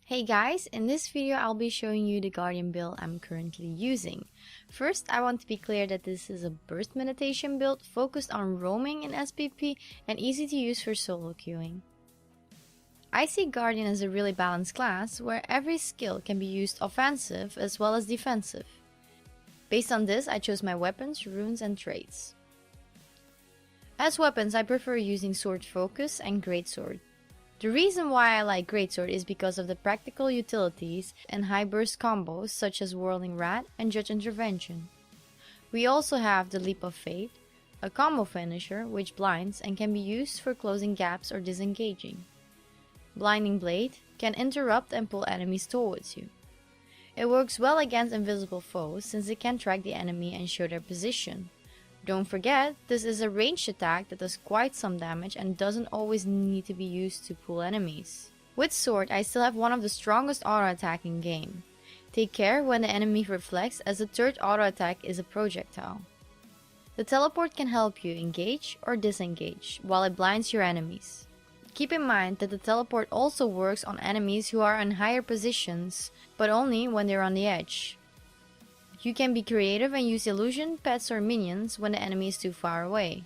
Hey guys, in this video I'll be showing you the Guardian build I'm currently using. First, I want to be clear that this is a burst meditation build focused on roaming in SPP and easy to use for solo queuing. I see Guardian as a really balanced class where every skill can be used offensive as well as defensive. Based on this, I chose my weapons, runes and traits. As weapons, I prefer using Sword Focus and Greatsword. The reason why I like Greatsword is because of the practical utilities and high burst combos such as Whirling Rat and Judge Intervention. We also have the Leap of Fate, a combo finisher which blinds and can be used for closing gaps or disengaging. Blinding Blade can interrupt and pull enemies towards you. It works well against invisible foes since it can track the enemy and show their position. Don't forget, this is a ranged attack that does quite some damage and doesn't always need to be used to pull enemies. With Sword, I still have one of the strongest auto attack in game. Take care when the enemy reflects, as the third auto attack is a projectile. The teleport can help you engage or disengage while it blinds your enemies. Keep in mind that the teleport also works on enemies who are in higher positions, but only when they're on the edge. You can be creative and use illusion, pets or minions when the enemy is too far away.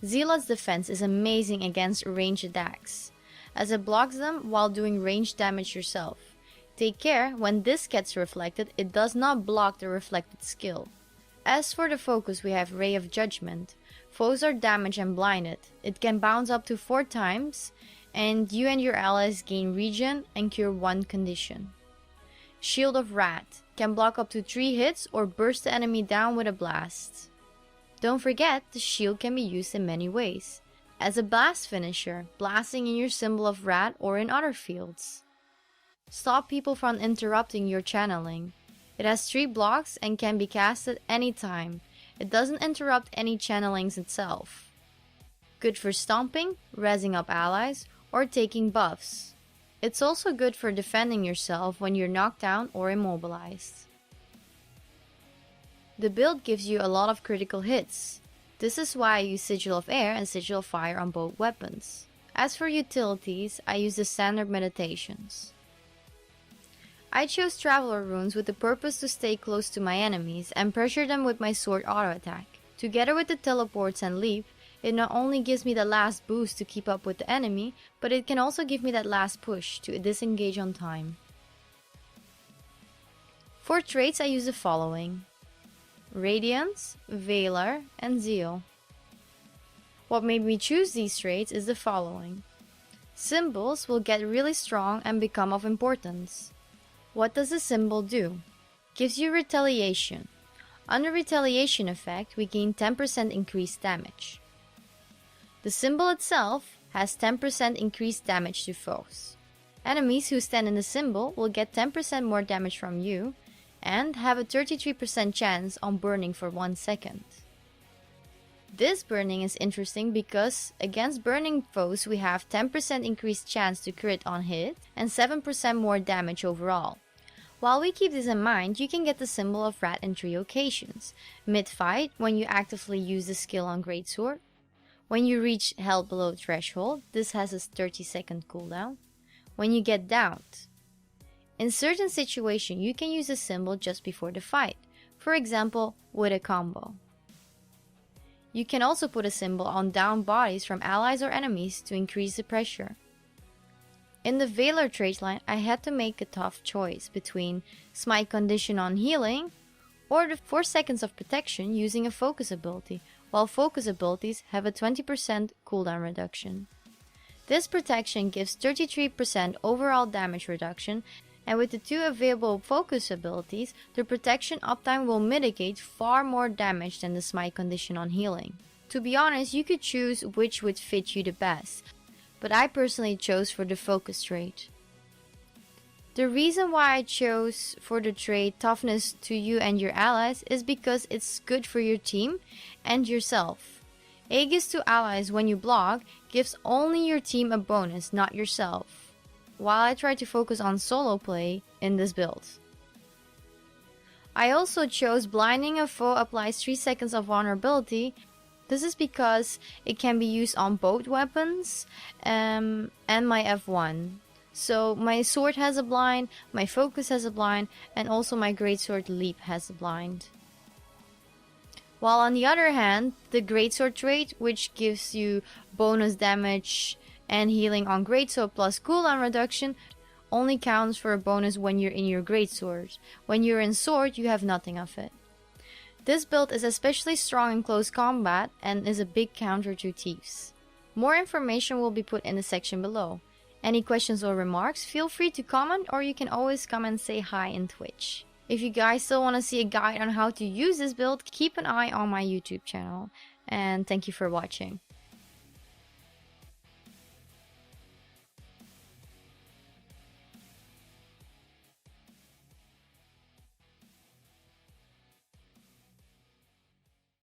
Zealot's defense is amazing against ranged attacks, as it blocks them while doing ranged damage yourself. Take care, when this gets reflected, it does not block the reflected skill. As for the focus, we have Ray of Judgment. Foes are damaged and blinded. It can bounce up to 4 times, and you and your allies gain regen and cure 1 condition. Shield of Rat can block up to 3 hits or burst the enemy down with a blast. Don't forget, the shield can be used in many ways. As a blast finisher, blasting in your symbol of Rat or in other fields. Stop people from interrupting your channeling. It has 3 blocks and can be casted anytime. It doesn't interrupt any channelings itself. Good for stomping, rezzing up allies, or taking buffs. It's also good for defending yourself when you're knocked down or immobilized. The build gives you a lot of critical hits. This is why I use Sigil of Air and Sigil of Fire on both weapons. As for utilities, I use the standard meditations. I chose Traveler runes with the purpose to stay close to my enemies and pressure them with my sword auto attack. Together with the teleports and leap, it not only gives me the last boost to keep up with the enemy, but it can also give me that last push to disengage on time. For traits, I use the following: Radiance, Valor, and Zeal. What made me choose these traits is the following. Symbols will get really strong and become of importance. What does a symbol do? Gives you retaliation. Under retaliation effect, we gain 10% increased damage. The symbol itself has 10% increased damage to foes. Enemies who stand in the symbol will get 10% more damage from you and have a 33% chance on burning for 1 second. This burning is interesting because against burning foes we have 10% increased chance to crit on hit and 7% more damage overall. While we keep this in mind, you can get the symbol of Rat in 3 occasions. Mid-fight, when you actively use the skill on Greatsword. When you reach held below threshold, this has a 30-second cooldown. When you get downed. In certain situations, you can use a symbol just before the fight, for example, with a combo. You can also put a symbol on downed bodies from allies or enemies to increase the pressure. In the Valor trait line, I had to make a tough choice between Smite Condition on healing or the 4 seconds of protection using a focus ability, while focus abilities have a 20% cooldown reduction. This protection gives 33% overall damage reduction, and with the 2 available focus abilities, the protection uptime will mitigate far more damage than the Smite Condition on healing. To be honest, you could choose which would fit you the best, but I personally chose for the focus trait. The reason why I chose for the trait toughness to you and your allies is because it's good for your team and yourself. Aegis to allies when you block gives only your team a bonus, not yourself, while I try to focus on solo play in this build. I also chose blinding a foe applies 3 seconds of vulnerability. This is because it can be used on both weapons and my F1. So my sword has a blind, my focus has a blind, and also my greatsword leap has a blind. While on the other hand, the greatsword trait, which gives you bonus damage and healing on greatsword plus cooldown reduction, only counts for a bonus when you're in your greatsword. When you're in sword, you have nothing of it. This build is especially strong in close combat and is a big counter to thieves. More information will be put in the section below. Any questions or remarks, feel free to comment, or you can always come and say hi in Twitch. If you guys still want to see a guide on how to use this build, keep an eye on my YouTube channel. And thank you for watching.